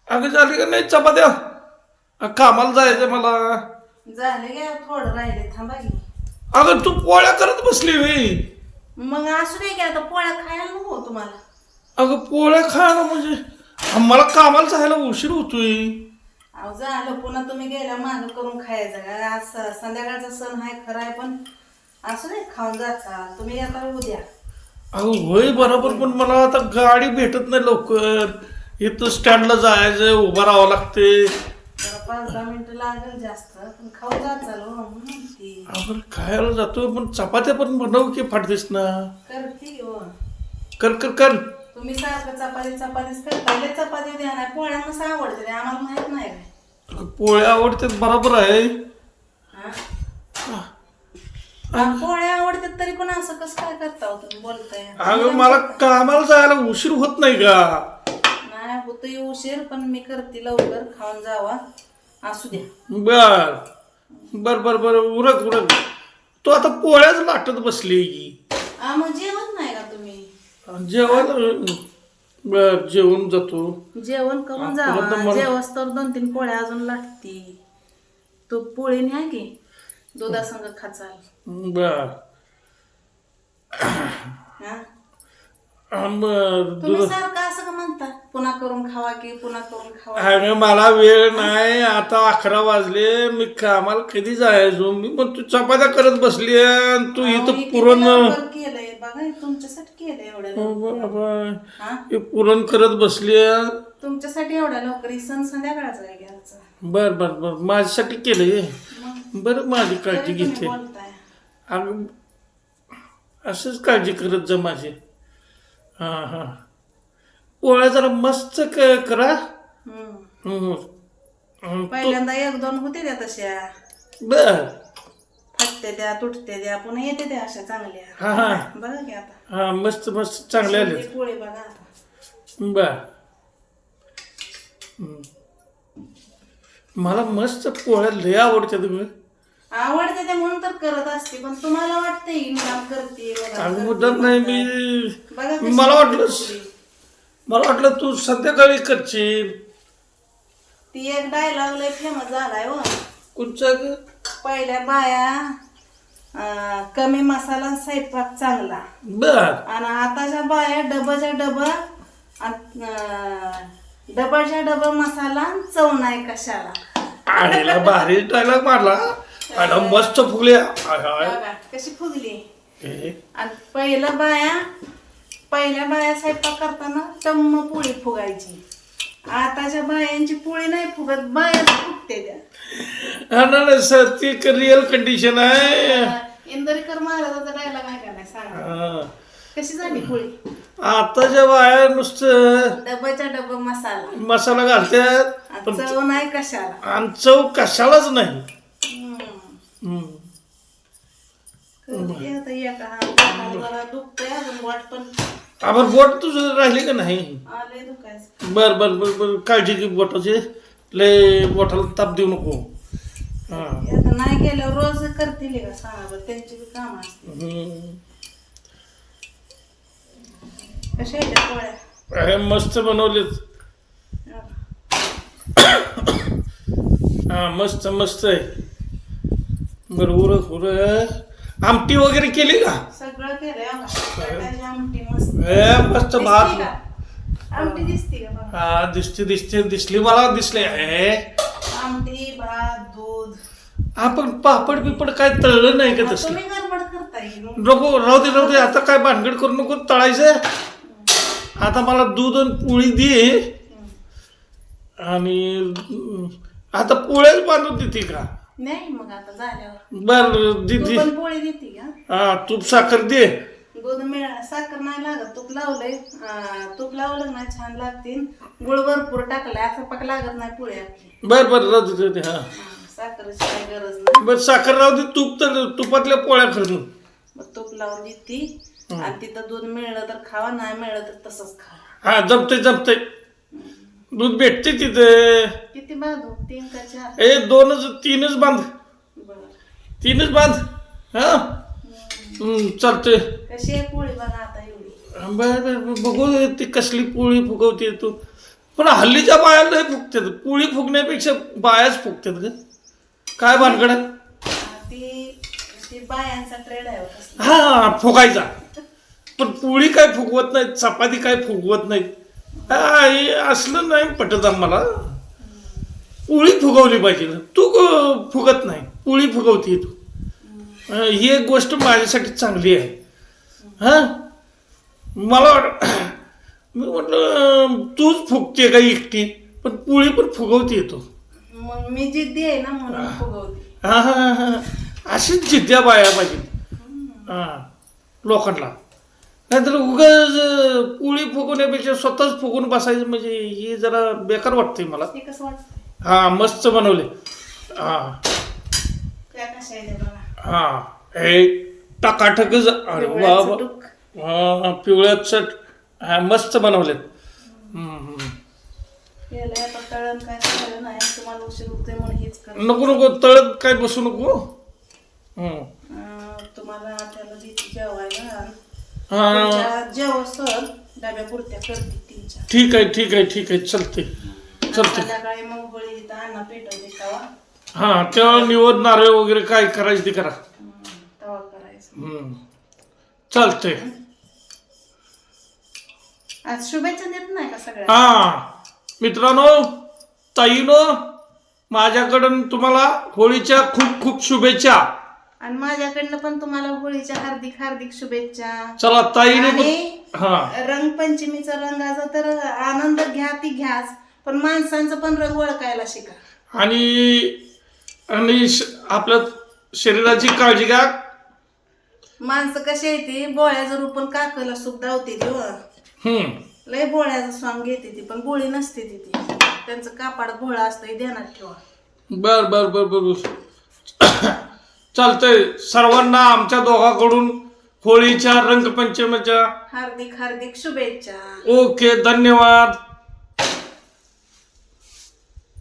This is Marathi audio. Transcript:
अगं झाली का नाही चपात्या कामाला जायचं मला. झाले गे थोडं राहिले थांबा की. अगं तू पोळ्या करत बसली होई. मग असू दे की आता पोळ्या खायला नको तुम्हाला. अगं पोळ्या खायला म्हणजे मला कामाला जायला उशीर होतोय. अहो झालं पुन्हा तुम्ही गेल्या मागं करून खायचं का आज संध्याकाळचा सण आहे खरं आहे पण असू दे खाऊन जाचा तुम्ही आता उद्या. अगं होय बरोबर पण मला आता गाडी भेटत नाही लवकर. इथं स्टँडला जायचं उभं राहावं लागते. जरा 5-10 मिनिटं लागेल जास्त पण खाऊन जात चालू म्हणते. आपण खायला जातो पण चपात्या पण बनव की फाटतेस ना. करते हो कर कर कर. तुम्ही सारखं चपातीच करता लय चपाती द्या नाही पोळ्या मस्त आवडते रे, आम्हाला माहित नाही काय. पोळ्या आवडतात बरोबर आहे. पोळ्या आवडतात तरी पण असं कसं काय करता हो तुम्ही बोलताय. अगं मला कामाला जायला उशीर होत नाही का. नाही होतोय उशीर पण मी करते लवकर खाऊन जावा असू द्या. बर बर बर बर उरक उरक. तू आता पोळ्याच लाटत बसली की. मग जेवण नाही का तुम्ही. जेवायला बर जेवून जातो. जेवण करून जावा जेवस तर 2-3 पोळ्या अजून लागती. तो पोळी न्या की दुधासंग खाचाल. बर तुम्ही सारखं असं का म्हणता पुन्हा करून खावा की पुन्हा करून खावा. अगं मला वेळ नाही आता 11 वाजले. मी कामाला कधी जायचो. मी पण तू चपात्या करत बसली तू इथं पुरण केलंय बघा तुमच्यासाठी केलंय एवढ्या पुरण करत बसली. तुमच्यासाठी एवढ्या लवकर सण संध्याकाळचा आहे घ्यायचा. बर बर बर माझ्यासाठी केलंय. बरं माझी काळजी घेते. अगं असंच काळजी करत जा माझी. हा हा पोळ्या जरा मस्त करा. पहिल्यांदा 1-2 होते त्या तशा बर फाटते द्या तुटते द्या पुन्हा येते द्या अशा चांगल्या. हा हा बघा की आता हा मस्त मस्त चांगले आले. पोळी बघा आता. बर मला मस्त पोळ्या लय आवडतात ग. आवडते ते म्हणून तर करत असते पण तुम्हाला वाटतंय मी काम करते अगं मुद्दाम नाही मी मला वाटलं तू संध्याकाळी करशील. ती एक डायलॉग लय फेमस झालाय हो. कोणचा ग. पहिल्या बाया कमी मसाला स्वयंपाक चांगला बर आणि आताच्या बाया डबच्या डब मसाला चव नाही कशाला. आडीला भारी डायलॉग मारला. आणि मस्त फुगले. बघा कशी फुगली. आणि पहिल्या बाया स्वयंपाक करताना टम्म पोळी फुगायची. आताच्या बायांची पोळी नाही फुगत बाया फुगते त्या. ती रिअल कंडिशन आहे. इंदोरीकर महाराजाचा डायलॉग आहे का नाही सांगा कशी झाली पोळी. आताच्या बाया नुसतं डब्याच्या डब मसाला घालतात पण चव नाही कशाला. आणि चव कशालाच नाही. दुखतंय अजून वाट पण आपण बोट तुझं राहिले का नाही. आले दुखायचं. बर बर बर बर काळजी घे बोटाची. लय बोटाला ताप देऊ नको. आता नाही केल्यावर रोज करतील का सांगा बरं त्यांची काम असते. कशा आहेत पोळ्या. अरे मस्त बनवलेत. हा मस्त मस्त आहे. बरं उरक उरक. आमटी वगैरे केली का. सगळं केलंय आमटी मस्त मस्त भात. आमटी दिसते का. हा दिसते दिसते दिसली मला दिसले. आमटी भात दूध. आपण पापड बिपड काय तळलं नाही का तसं. तुम्ही गडबड करताय नको राहू दे आता काय भानगड करू नको तळायचं. आता मला दूध आणि पोळी दे. आणि आता पोळ्याच बांधून देते का. नाही मग आता झाल्यावर बर दिदी पोळी देते का. हा तूप साखर दे. दूध साखर नाही लागत तूप लावलंय. तूप लावलं ना छान लागतील. गुळ भरपूर टाकलाय असं पक लागत नाही पोळी आपली. बर बर राहू दे. हा साखरेची काही गरज नाही. बर साखर राहू दे. तूप तर तुपातल्या पोळ्या करून मग तूप लावून देते. आणि तिथं दूध मिळलं तर खावा नाही मिळलं तर तसंच खावा. हा जमते दूध भेटते तिथे. किती बांधू 3 का 4. 3च बांध. 3च बांध. हा चालतंय. कशी आहे पोळी बघा आता एवढी. बर बर बघू ती कसली पोळी फुगवते तू. पण हल्लीच्या बाया लय फुगतात, पोळी फुगण्यापेक्षा बायाच फुगतात ग. काय भानगड आहे? ती ती बायांचा ट्रेड आहे हो तसला. हा फुगायचा, पण पोळी काय फुगवत नाहीत, चपाती काय फुगवत नाहीत. हे असलं नाही पटत आम्हाला. पोळी फुगवली पाहिजे. तू फुगत नाही, पोळी फुगवते तू. ही एक गोष्ट माझ्यासाठी चांगली आहे. हा मला मी म्हटलं तूच फुगते का एकटी, पण पोळी पण फुगवते तू. मग मी जिद्दी आहे ना म्हणून फुगवते. हा हा हा, अशीच जिद्द्या बाया पाहिजे हा लोकांना. नाहीतर उगाच पोळी फुगवण्यापेक्षा स्वतःच फुगून बसायचं म्हणजे हे जरा बेकार वाटतंय मला. ते कसं वाटतं? हा मस्त बनवले. हा त्या कशा आहे बघा. हा हे टकाटकच. अरे वा वा. हा पिवळ्यात चट. हा मस्त बनवलेत. केलंय आता तळण काय तळलं नाही, तुम्हाला उशीर होतोय म्हणून हेच कर. नको नको तळत काय बसू नको. तुम्हाला त्याला देते जेवायला. हा जेवस्तोवर डब्या पुरत्या करते 3-4. ठीक आहे ठीक आहे ठीक आहे चालते चालते. संध्याकाळी मग होळी इथं अन्न पेटवते तवा. हा तेव्हा निवड नारळ वगैरे काय करायचं ते करा. तवा करायचं. चालतंय. आज शुभेच्छा देत नाही का सगळ्या? हा मित्रांनो, ताईनो, माझ्याकडून तुम्हाला होळीच्या खूप खूप शुभेच्छा. आणि माझ्याकडनं पण तुम्हाला होळीच्या हार्दिक हार्दिक शुभेच्छा. चला ताईने आणि हा रंगपंचमीचा रंगाचा तर आनंद घ्या ती घ्याच, पण माणसांचं पण रंग ओळखायला शिका. आणि आपल्या शरीराची काळजी घ्या. माणसं कशी आहे ती बोळ्याचं रूपन काकला सुख धावते ती. लय बोळ्याचं सॉंग घेते ती, पण बोळी नसते ती. त्यांचं कापाड भोळा असतं हे ध्यानात ठेवा. बर बर बर बर चालतंय. सर्वांना आमच्या दोघांकडून होळीच्या रंगपंचमीच्या हार्दिक हार्दिक शुभेच्छा. ओके धन्यवाद.